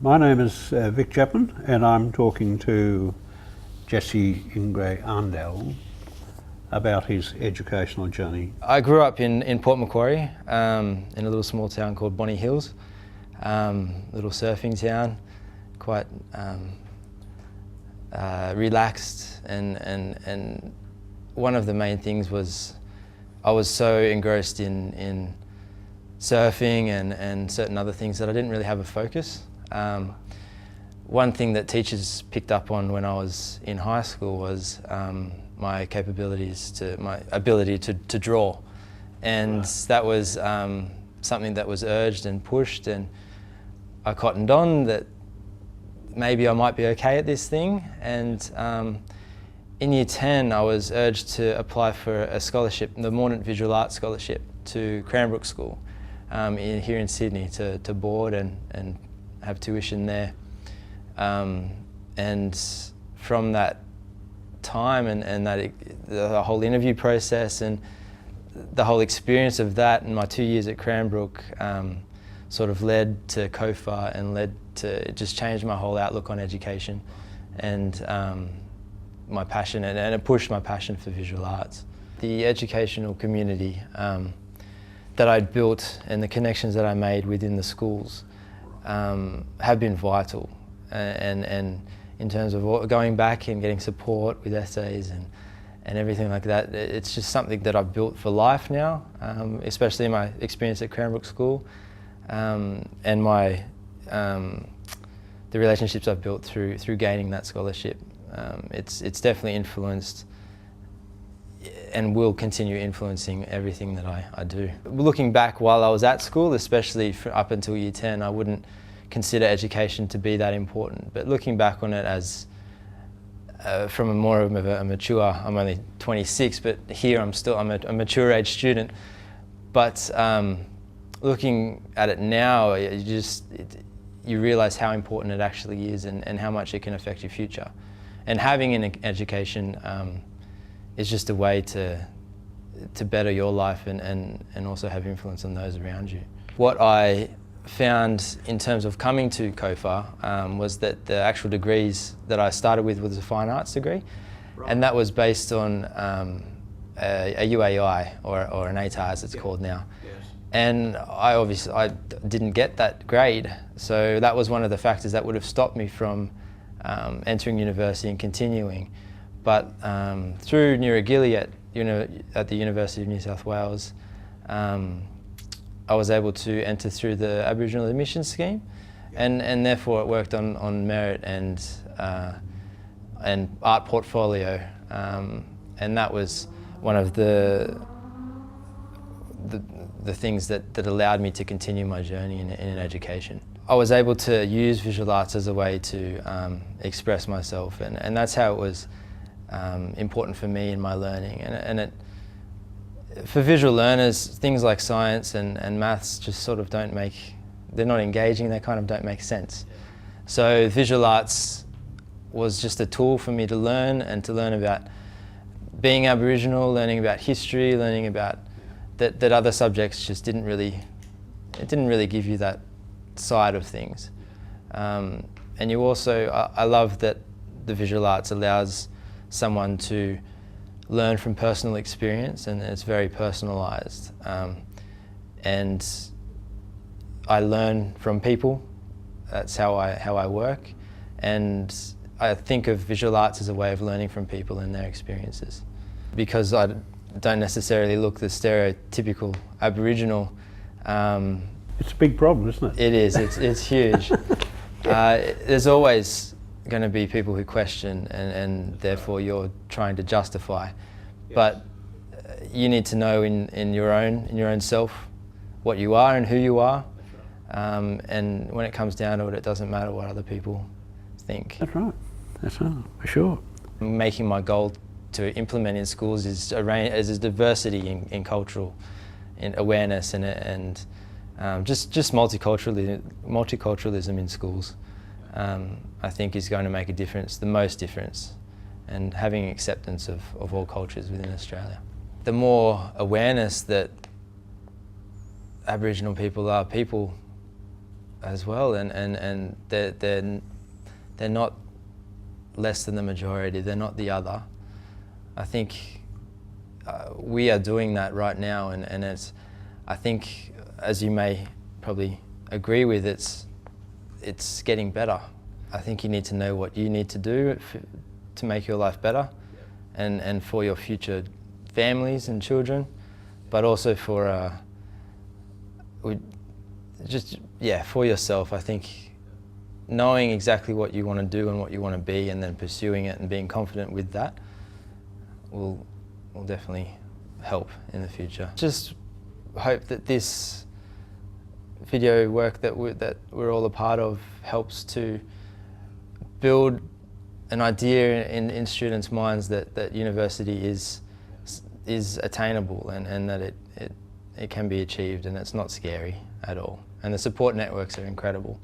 My name is Vic Chapman, and I'm talking to Jesse Ingrey-Arndell about his educational journey. I grew up in Port Macquarie, in a little small town called Bonny Hills, little surfing town, quite relaxed, and one of the main things was I was so engrossed in surfing and certain other things that I didn't really have a focus. One thing that teachers picked up on when I was in high school was my ability to draw, and that was something that was urged and pushed, and I cottoned on that maybe I might be okay at this thing. And in year 10 I was urged to apply for a scholarship, the Mordaunt Visual Arts Scholarship, to Cranbrook School here in Sydney to board and have tuition there. And from that time and the whole interview process and the whole experience of that and my 2 years at Cranbrook sort of led to COFA and led to just change my whole outlook on education and my passion, and it pushed my passion for visual arts. The educational community that I'd built and the connections that I made within the schools have been vital, and in terms of going back and getting support with essays and everything like that, it's just something that I've built for life now, especially in my experience at Cranbrook School, and the relationships I've built through gaining that scholarship. It's definitely influenced and will continue influencing everything that I do. Looking back while I was at school, especially up until year 10, I wouldn't consider education to be that important. But looking back on it as from more of a mature, I'm only 26, but here I'm a mature age student. But looking at it now, you realise how important it actually is and how much it can affect your future. And having an education is just a way to better your life and also have influence on those around you. What I found in terms of coming to COFA was that the actual degrees that I started with was a fine arts degree, right. And that was based on a UAI or an ATAR as it's called now. Yes. And I didn't get that grade, so that was one of the factors that would have stopped me from entering university and continuing. But through Nuragili at the University of New South Wales, I was able to enter through the Aboriginal admissions scheme, and therefore it worked on merit and art portfolio, and that was one of the things that allowed me to continue my journey in education. I was able to use visual arts as a way to express myself, and that's how it was important for me in my learning. For visual learners, things like science and maths just sort of they're not engaging, they kind of don't make sense. So visual arts was just a tool for me to learn about being Aboriginal, learning about history, learning about that other subjects just didn't really give you that side of things. And you also, I love that the visual arts allows someone to learn from personal experience, and it's very personalised. And I learn from people. That's how I work, and I think of visual arts as a way of learning from people and their experiences. Because I don't necessarily look the stereotypical Aboriginal. It's a big problem, isn't it? It is. It's huge. There's always going to be people who question, and therefore you're trying to justify. Yes. But you need to know in your own self what you are and who you are. Right. And when it comes down to it, it doesn't matter what other people think. That's right. That's right, for sure. Making my goal to implement in schools is a diversity in cultural awareness and just multiculturalism in schools. I think is going to make a difference, the most difference, and having acceptance of all cultures within Australia. The more awareness that Aboriginal people are people as well, and they're not less than the majority, they're not the other. I think we are doing that right now, and I think, as you may probably agree with, it's getting better. I think you need to know what you need to do to make your life better, and for your future families and children, but also for for yourself. I think knowing exactly what you want to do and what you want to be, and then pursuing it and being confident with that will definitely help in the future. Just hope that this video work that we're all a part of helps to build an idea in students' minds that university is attainable, and that it can be achieved, and it's not scary at all. And the support networks are incredible.